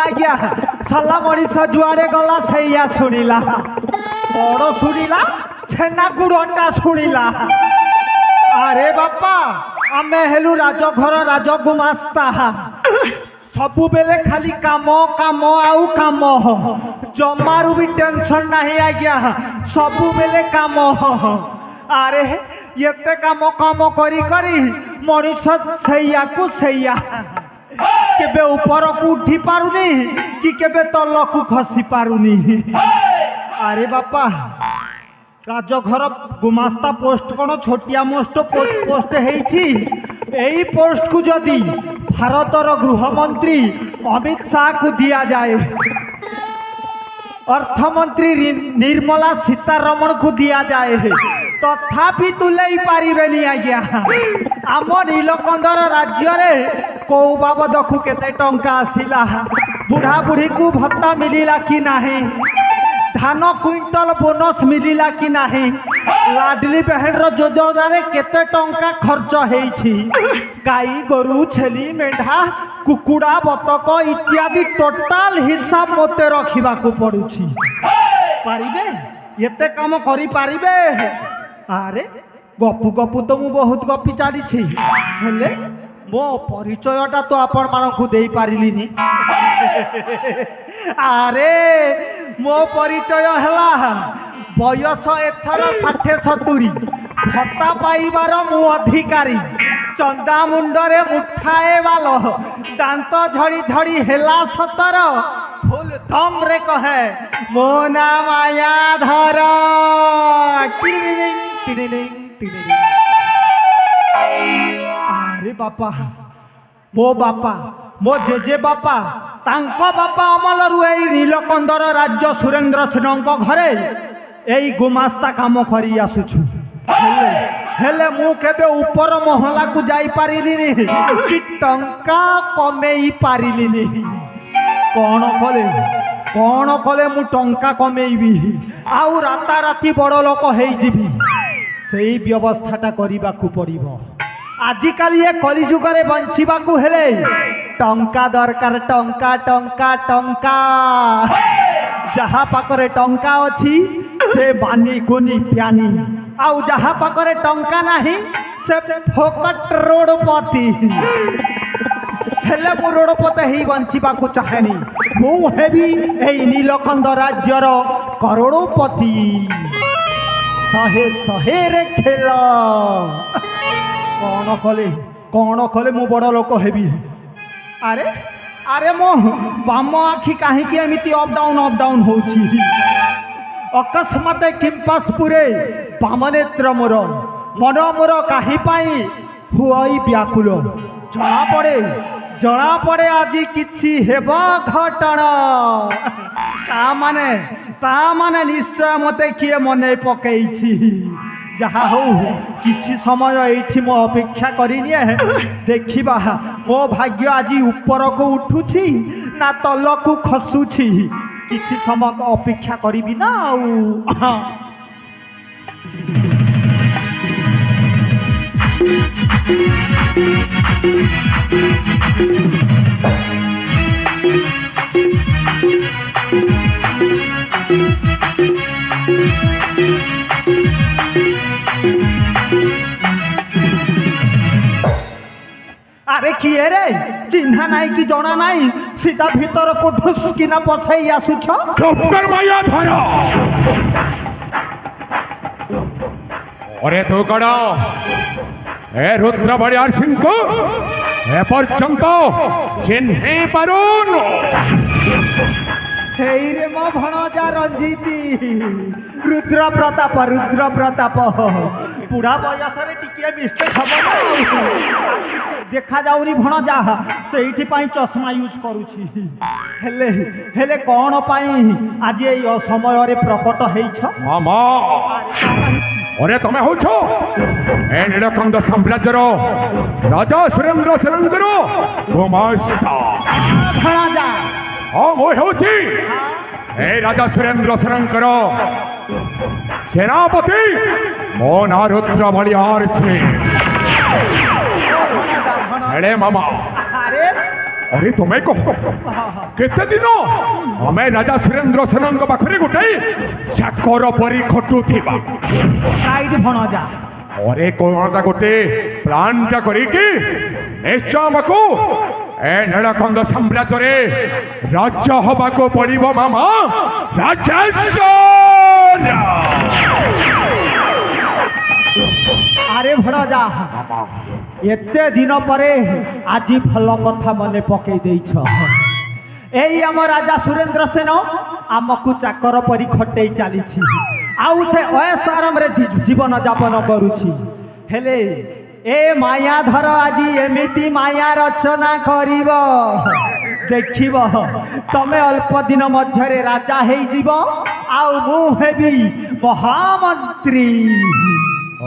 आज्ञा सला मनीष जुआड़े गला से शुणिला बड़ शुणिला छेना गुड़टा शुणिला। अरे बापा आमे हेलु राजघर राजगुमास्ता सबु बेले खाली काम काम आउ काम जमारू भी टेंशन नहीं आज्ञा सबु बेले काम। अरे एते काम काम करी करी मनीष सैया को सैया केबे ऊपर को उठी पारुनी कि केबे तल को खसी पारुनी। अरे बापा राजघर गुमास्ता पोस्ट कौन छोटिया मोस्ट पोस्ट है पोस्ट को जदि भारतर गृहमंत्री अमित शाह को दिया जाए अर्थमंत्री निर्मला सीतारमण को दिया जाए तथापि तुले पारे आज्ञा आम नीलकंदर राज्य में कौ बाबद को केते टंका आसिला बुढ़ा बुढ़ी को भत्ता मिलिला कि नहीं धान क्विंटल बोनस मिलिला कि नहीं लाडली बहन योजना केते टंका खर्च होईछि गाई गोरु छेली मेढ़ा कुकुड़ा बतक इत्यादि टोटाल हिसाब मते रखिबा को पड़ुछि पारिबे एते काम करि पारिबे। अरे गपु गपु तो मु बहुत गपी चली हेले मो परिचयटा तो आपण मानकु देई पारिलिनी। अरे मो परिचय हला बयस एथर 60-70 भत्ता पाइबार मु अधिकारी चंदा मुंडरे मुठाए वालो दांत झड़ी झड़ी हेला 17 फुल दम रे कहे मो ना माया धर अरे बापा मो जेजे बापा तांको बापा अमल रुई नीलकंदर राज्य सुरेंद्र सिंह घरे यही गुमास्ता काम करी आसुछु हेले मु केबे ऊपर महला को जाई पारिलिनी कि टंका कमेई पारिलिनी कौन कले मु टंका कमेइबी आउ राता राती बड़ लोक हेई जीवी सेई व्यवस्थाटा करिबा को पड़िबो। आजिकाली ये कलिजुग रे बंचिबा को हेले टंका दरकार टंका टंका टंका जहा पाखरे टंका अछि से बानी गुनी प्यानी आउ जहा पाखरे टंका नाही से फोकट रोडपति हेले मु रोडपति ही बंचिबा को चाहेनी मु हेबी एई नीलकंद राज्यर करोड़पति सहे सहे रे खेल कौन कले मु बड़ लोक हेबी। अरे अरे मो बाम आखि कहीं एमती अप डाउन होची अकस्मात किंपास पुरे बाम नेत्र मोर मन मोर कहीं पाई हुई व्याकुल जना पड़े आज किछि हेबा घटना ता माने निश्चय मते किए मने पकईछि जहा हो किछि समय एठी मो अपेक्षा करिनिए देखिबा मो भाग्य आज ऊपर को उठुछि ना तल को खसुछि किछि समय अपेक्षा करिबि ना अरे किए रे चिन्हा नाई कि जना नाई सीधा भीतर को ढुसकिना पछई आसुछ चुप कर माया धरा। अरे तू कड़ा ए रुद्र बड़ियार सिंह को ए पर्यंत चिन्हे पारुन हेई रे मो भणजा रंजीती रुद्र प्रताप बुढ़ा बयस टिके मिस्टेक हम देखा जाऊनी भणजा से चश्मा यूज करुछि हेले हेले कौन पाई आज ये असमय रे प्रकट हेइछ मामा। अरे तमे होछो ए नीलकंद साम्राज्यर राजा सुरेंद्र सिंहर गुमास्ता भणजा हाँ मो होछि ए राजा सुरेंद्र सिंहर सेनापति मो ना रुद्र बड़ियार सिंह। अरे मामा अरे अरे तुम्हें कह केते दिन हमें राजा सुरेंद्र सेन पाखे गोटे चाकर परी खटुथिबा राइट भणजा अरे कौन गोटे प्लानटा करिकी निश्चय आमको ए नीलकंद साम्राज्य राजा हवा को पड़िबो मामा राजेश्वर। अरे भणजा एते दिन परे आज भल कथा मने पकई देछ एई आम राजा सुरेंद्र सेन आमको चाकर परी खटई चली आउ से ऐश आराम रे जीवन यापन करुछि हेले ए मायाधर आज एमिति माया रचना करिब देखिब तमे अल्प दिन मध्य राजा हेई जीव आउ मु हेबी महामंत्री। ओ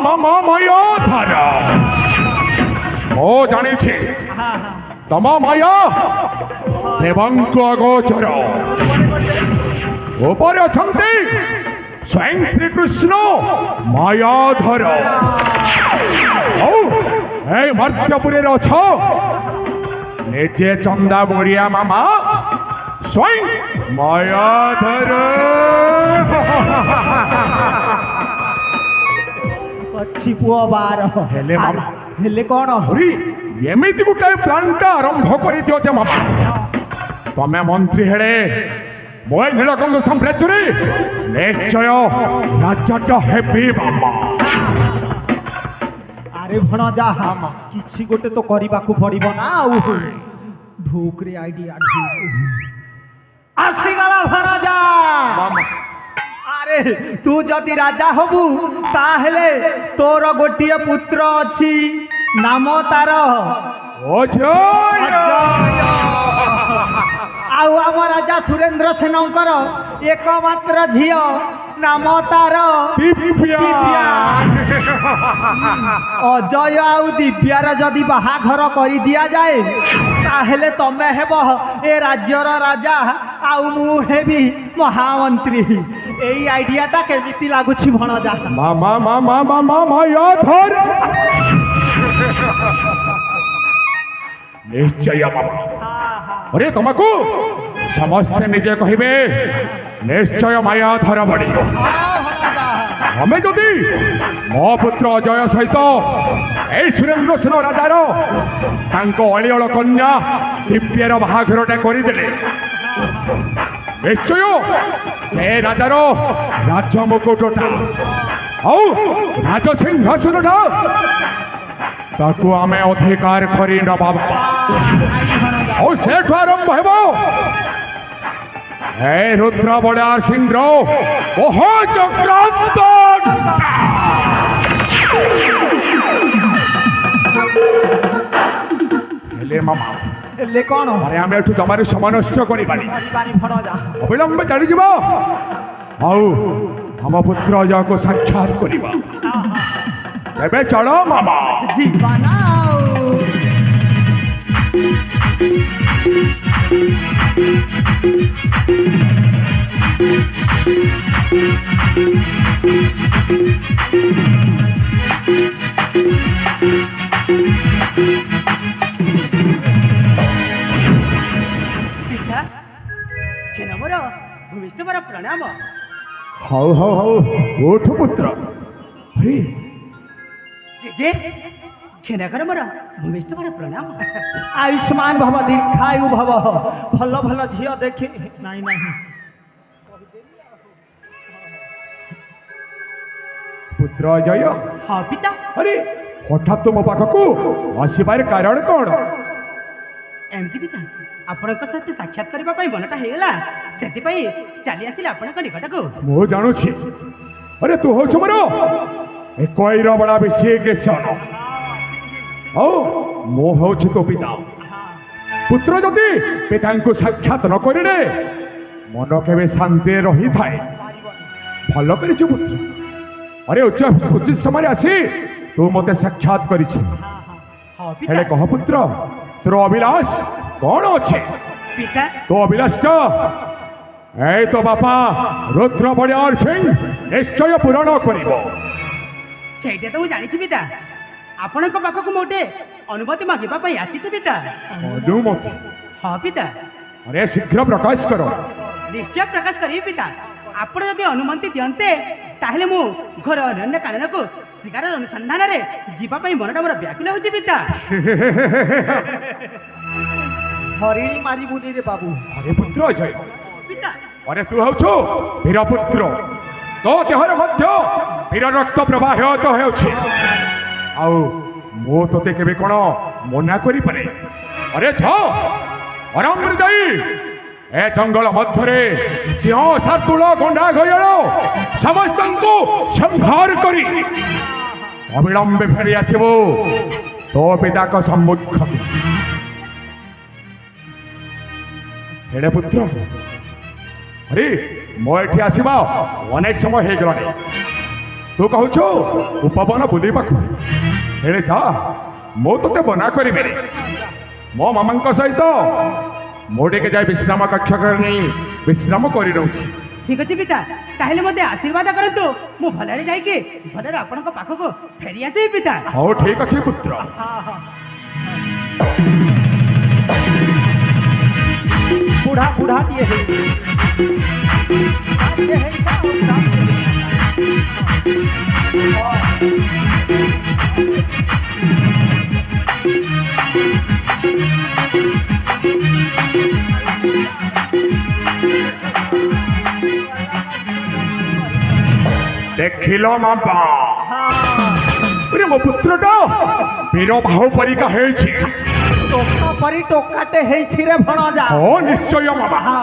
मामा मायाधर ओ जाने छे तम माया देवंक अगोचर ऊपर अछंती स्वयं श्री कृष्ण मायाधर ए मर्त्यपुरी अछ निजे चंदा बोरिया मामा स्वयं मायाधर अच्छी पुआ बार हेले मामा हेले कौन अरे एमिति गोटे प्लानटा आरंभ कर दियो जे मामा तमे मंत्री हेले मोय नीलकंद साम्राज्य निश्चय राजाटा हेबी मामा। अरे भणजा किछि गोटे तो करिबाकू पड़िबो ना आउ ढूक रे आइडिया ढूक आसी गला भणजा मामा अरे तू जदि राजा हबु ताहेले तोर गोटिए पुत्र अछि नाम तार अजय आउ आम राजा सुरेंद्र सेनकर एकमात्र झियो नाम तार दिव्या अजय आउ दिव्यार जदि बाहाघर करि दिया जाए ताहेले तमे हेब ए राज्यर राजा आउ मु हेबी महामंत्री एई आइडियाटा केमिति लागुछि भणजा मामा मामा मामा मायाधर निश्चय मामा अरे तुमको समस्ते निजे कहिबे निश्चय मायाधर बड़ी हमें जदि मो पुत्र अजय सहित ए सुरेंद्र सेन राजार अलिअल कन्या दिव्यर बाहाघरटा करदेले निश्चय से राजार राजमुकुटटा राजसिंहासनटा ताकू आमे अधिकार करी नबा और सेठु आरंभ हेबो ए रुद्र बड़ार सिंह ओहो चक्रांत हेले मामा हेले कौन अरे आमे एठु जमारे समय नष्ट करी बानी भणजा अविलंब चली जीव आउ हम पुत्र अजय को साक्षात करिबा एबे चलो मामा जीवाना पिता मोर भूमिष्ठ मोर प्रणाम हाउ हाउ हाउ उठ पुत्र अरे जे खेनाकर मोर भूमिष्ठ मोर प्रणाम आयुष्मान भव दीर्घायु भव भल भल झियो देखी नहीं नहीं पुत्र अजय हाँ पिता अरे हठात तुम पाखक आसबार कारण कौन एमती पिता आपणक सहित साक्षात करने मनटा होगा से चली आसिले आपणक निकट को मु जानुछि अरे तू हो मोर एकईर बड़ा विशेषण ओ मु हूँ तो पिता पुत्र जदि पिता को साक्षात न करे मन के शांति रही थाए भल कर पुत्र अरे उचित समय आसी तू मत साक्षात कर कह पुत्र तोर अभिलाष कौन अच्छे पिता तो अभिलाष ए तो बापा रुद्र बड़ियार सिंह निश्चय पूरण कर ସେଇଟା ତ ମୁଁ ଜାଣିଛି ପିତା ଆପଣଙ୍କ ପାଖକୁ ମୁଁ ଗୋଟେ ଅନୁମତି ମାଗିବା ପାଇଁ ଆସିଛି ପିତା। ଅନୁମତି? ହଁ ପିତା। अरे शीघ्र प्रकाश करो। ନିଶ୍ଚୟ ପ୍ରକାଶ କରିବି ପିତା। ଆପଣ ଯଦି ଅନୁମତି ଦିଅନ୍ତେ ତାହେଲେ ମୁଁ ଘର ଅନ୍ୟ କାରଣକୁ ଶିକାର ଅନୁସନ୍ଧାନରେ ଯିବା ପାଇଁ ମନଟା ମୋର ବ୍ୟାକୁଳ ହେଉଛି ପିତା। ହରିଣୀ ମାରିବୁନି ରେ ବାବୁ। अरे पुत्र जय। ପିତା अरे तू हौछु वीर पुत्र, तो देहर मध्य वीर रक्त प्रवाहित हेउछि। आउ मो तोते केबे कोन मना करि पारे? अरे जाओ आराम रे जाई ए जंगल मध्यरे सिंह सातुल गंडा गयल समस्त को संहार करी अविलंबे फेरी आसबो तो पिता को सम्मुख। हेडे पुत्र, अरे मो एठी आसीबा अनेक समय हे गलानी। तू कहूछु उपवन बुलीबाकू, हेडे जा मो तोते बना करिबे रे। मो मामांक सहित मोटे जाए विश्राम कक्ष करनी विश्राम करी रहउछि। ঠিক ଅଛି ପିତା, ତାହେଲେ ମୋତେ ଆଶୀର୍ବାଦ କରନ୍ତୁ। ମୁଁ ଭଲରେ ଯାଇକି ଭଲରେ ଆପଣଙ୍କ ପାଖକୁ ଫେରି ଆସିବି ପିତା। ହଉ ଠିକ ଅଛି ପୁତ୍ର। ବୁଢ଼ା ବୁଢ଼ା ଟିଏ ହେଇ देखिल मापा अरे मो पुत्रटा वीर भाव परिका हेछि। ଟୋକା ପରି ଟୋକାଟେ ହେଇଛି ରେ ଭଣଜା। ହଁ ନିଶ୍ଚୟ ମାମା। ହଁ